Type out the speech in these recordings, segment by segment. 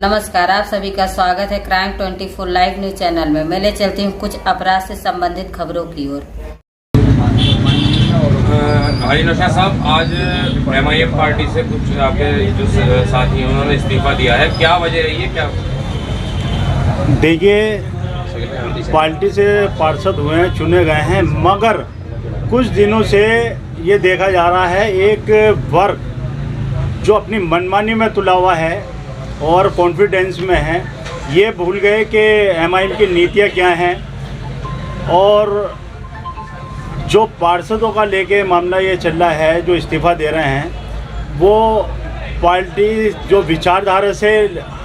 नमस्कार, आप सभी का स्वागत है क्राइम 24 लाइव न्यूज चैनल में। मैं ले चलती हूँ कुछ अपराध से संबंधित खबरों की ओर। हाजी नौशाद साहब, आज MIM पार्टी से कुछ आपके जो साथी हैं उन्होंने इस्तीफा दिया है, क्या वजह रही है? क्या देखिए, पार्टी से पार्षद हुए हैं, चुने गए हैं, मगर कुछ दिनों से ये देखा जा रहा है एक वर्ग जो अपनी मनमानी में तुला हुआ है और कॉन्फिडेंस में है, ये भूल गए कि MIM की नीतियाँ क्या हैं। और जो पार्षदों का लेके मामला ये चल रहा है, जो इस्तीफ़ा दे रहे हैं, वो पार्टी जो विचारधारा से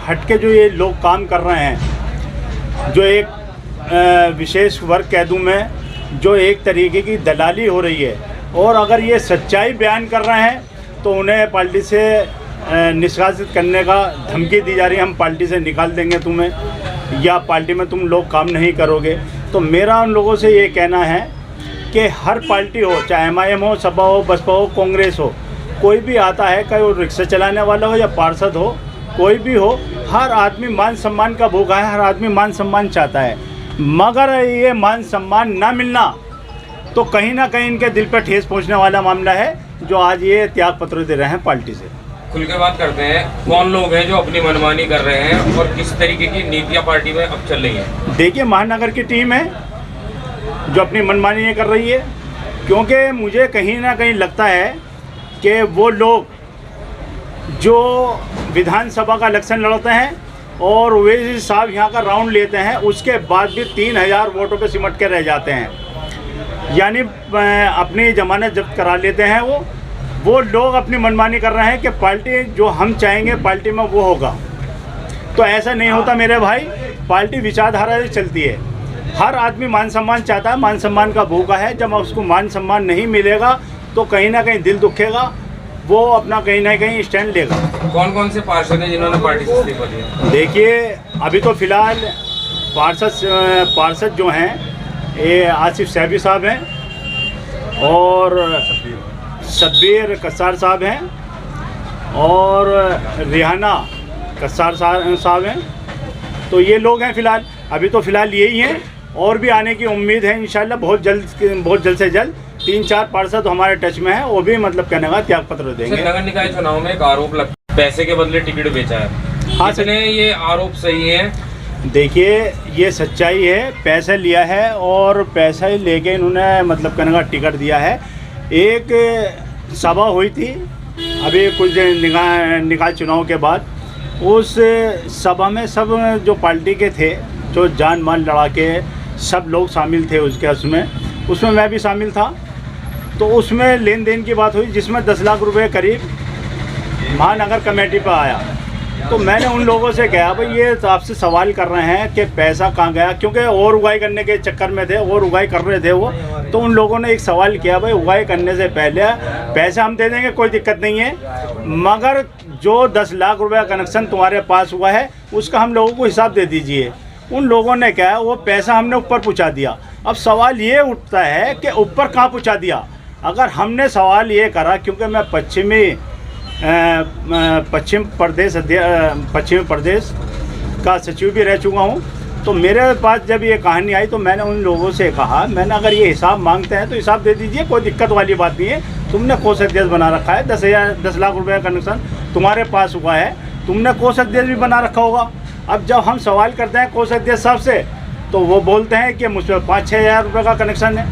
हटके जो ये लोग काम कर रहे हैं, जो एक विशेष वर्ग कह दूँ मैं, जो एक तरीके की दलाली हो रही है। और अगर ये सच्चाई बयान कर रहे हैं तो उन्हें पार्टी से निष्कासित करने का धमकी दी जा रही है, हम पार्टी से निकाल देंगे तुम्हें, या पार्टी में तुम लोग काम नहीं करोगे। तो मेरा उन लोगों से ये कहना है कि हर पार्टी हो, चाहे MIM हो, सपा हो, बसपा हो, कांग्रेस हो, कोई भी आता है, चाहे वो रिक्शा चलाने वाला हो या पार्षद हो, कोई भी हो, हर आदमी मान सम्मान का भूखा है, हर आदमी मान सम्मान चाहता है। मगर ये मान सम्मान ना मिलना तो कहीं ना कहीं इनके दिल पर ठेस पहुँचने वाला मामला है, जो आज ये त्याग पत्र दे रहे हैं पार्टी से। खुल के बात करते हैं, कौन लोग हैं जो अपनी मनमानी कर रहे हैं और किस तरीके की नीतियाँ पार्टी में अब चल रही हैं? देखिए, महानगर की टीम है जो अपनी मनमानी ये कर रही है, क्योंकि मुझे कहीं ना कहीं लगता है कि वो लोग जो विधानसभा का इलेक्शन लड़ते हैं और ओवैसी साहब यहाँ का राउंड लेते हैं, उसके बाद भी 3000 वोटों पे सिमट के रह जाते हैं, यानी अपनी जमानत जब्त करा लेते हैं। वो लोग अपनी मनमानी कर रहे हैं कि पार्टी जो हम चाहेंगे पार्टी में वो होगा। तो ऐसा नहीं होता मेरे भाई, पार्टी विचारधारा से चलती है। हर आदमी मान सम्मान चाहता है, मान सम्मान का भूखा है। जब उसको मान सम्मान नहीं मिलेगा तो कहीं ना कहीं दिल दुखेगा, वो अपना कहीं ना कहीं स्टैंड लेगा। कौन कौन से पार्षद हैं जिन्होंने पार्टी से इस्तीफा दिया? देखिए, अभी तो फिलहाल पार्षद जो हैं ये आसिफ सैफी साहब हैं और शब्बीर कसार साहब हैं और रिहाना कसार साहब हैं। तो ये लोग हैं फिलहाल, अभी तो फिलहाल यही हैं, और भी आने की उम्मीद है इंशाल्लाह। बहुत जल्द से जल्द 3-4 पार्षद हमारे टच में हैं, वो भी मतलब कहने का त्याग पत्र देंगे। नगर निकाय चुनाव में एक आरोप लगता है पैसे के बदले टिकट बेचा है। हाँ, ये आरोप सही है? देखिए, ये सच्चाई है, पैसे लिया है और पैसा ही लेके इन्होंने मतलब कहने का टिकट दिया है। एक सभा हुई थी अभी कुछ निकाय चुनाव के बाद, उस सभा में सब जो पार्टी के थे, जो जान माल लड़ा के सब लोग शामिल थे उसमें मैं भी शामिल था। तो उसमें लेन देन की बात हुई, जिसमें 10 लाख रुपए करीब महानगर कमेटी पर आया। तो मैंने उन लोगों से कहा, भाई ये आपसे सवाल कर रहे हैं कि पैसा कहाँ गया, क्योंकि और उगाई करने के चक्कर में थे, और उगाई कर रहे थे वो। तो उन लोगों ने एक सवाल किया, भाई उगाई करने से पहले पैसा हम दे देंगे, कोई दिक्कत नहीं है, मगर जो 10 लाख रुपये का कनेक्शन तुम्हारे पास हुआ है उसका हम लोगों को हिसाब दे दीजिए। उन लोगों ने कहा वो पैसा हमने ऊपर पहुँचा दिया। अब सवाल ये उठता है कि ऊपर कहाँ पहुँचा दिया। अगर हमने सवाल ये करा, क्योंकि मैं पश्चिम प्रदेश का सचिव भी रह चुका हूँ, तो मेरे पास जब ये कहानी आई तो मैंने उन लोगों से कहा, मैंने अगर ये हिसाब मांगते हैं तो हिसाब दे दीजिए, कोई दिक्कत वाली बात नहीं है। तुमने कोषाध्यक्ष बना रखा है, 10 लाख रुपये का कनेक्शन तुम्हारे पास हुआ है, तुमने कोषाध्यक्ष भी बना रखा होगा। अब जब हम सवाल करते हैं कोषाध्यक्ष साहब से, तो वो बोलते हैं कि मुझ पर 5-6 हज़ार रुपये का कनेक्शन है,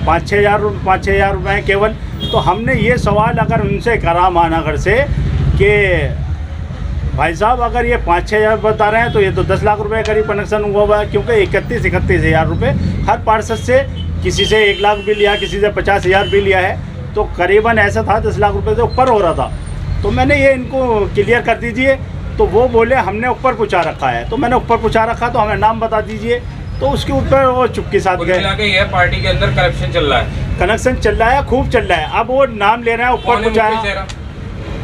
5-6 हज़ार रुपये हैं केवल। तो हमने ये सवाल अगर उनसे करा महानगर से कि भाई साहब अगर ये 5-6 हज़ार बता रहे हैं तो ये तो 10 लाख रुपए करीब कनेक्शन हुआ है, क्योंकि 31 हज़ार रुपये हर पार्षद से, किसी से 1 लाख भी लिया, किसी से 50 हज़ार भी लिया है, तो करीबन ऐसा था 10 लाख रुपये से ऊपर हो रहा था। तो मैंने ये इनको क्लियर कर दीजिए, तो वो बोले हमने ऊपर पूछा रखा है। तो मैंने ऊपर पूछा रखा, तो हमें नाम बता दीजिए, तो उसके ऊपर वो चुप्पी साथ गए। ये पार्टी के अंदर करप्शन चल रहा है, कनेक्शन चल रहा है, खूब चल रहा है। अब वो नाम ले रहे हैं, ऊपर पूछा।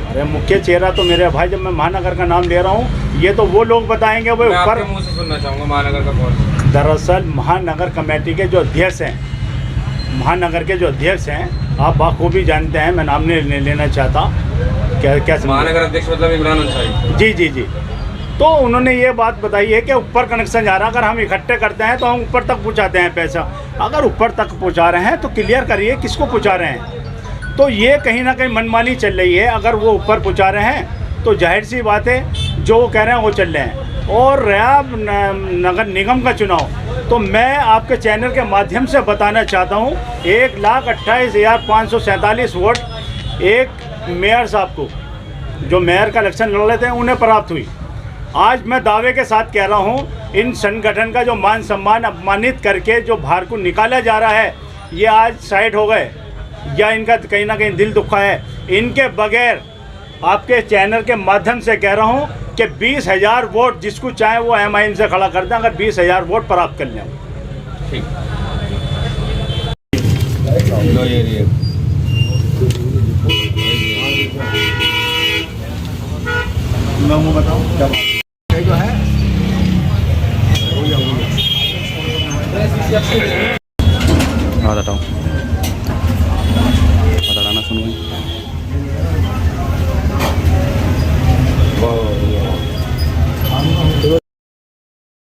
अरे मुख्य चेहरा तो मेरे भाई, जब मैं महानगर का नाम ले रहा हूँ, ये तो वो लोग बताएंगे। वो ऊपर मुंह से सुनना चाहूँगा महानगर का कौन? दरअसल महानगर कमेटी के जो अध्यक्ष हैं, महानगर के जो अध्यक्ष हैं, आप बखूबी जानते हैं, मैं नाम नहीं लेना चाहता। क्या महानगर अध्यक्ष मतलब इमरान अंसारी? जी जी जी। तो उन्होंने ये बात बताई है कि ऊपर कनेक्शन जा रहा है, अगर हम इकट्ठे करते हैं तो हम ऊपर तक पहुंचाते हैं पैसा। अगर ऊपर तक पहुंचा रहे हैं तो क्लियर करिए किसको पहुंचा रहे हैं। तो ये कहीं ना कहीं मनमानी चल रही है। अगर वो ऊपर पहुंचा रहे हैं तो जाहिर सी बात है जो वो कह रहे हैं वो चल रहे हैं। और रहा नगर निगम का चुनाव, तो मैं आपके चैनल के माध्यम से बताना चाहता हूँ 1,28,547 वोट एक मेयर साहब को, जो मेयर का इलेक्शन लड़ रहे थे, उन्हें प्राप्त हुई। आज मैं दावे के साथ कह रहा हूँ इन संगठन का जो मान सम्मान अपमानित करके जो बाहर को निकाला जा रहा है, ये आज साइड हो गए या इनका कहीं ना कहीं दिल दुखा है। इनके बगैर आपके चैनल के माध्यम से कह रहा हूँ कि 20,000 वोट जिसको चाहे वो MIM से खड़ा कर दें, अगर 20,000 वोट प्राप्त कर लें। ठीक। मैं बताऊँ क्या जो है हाँ बताओ।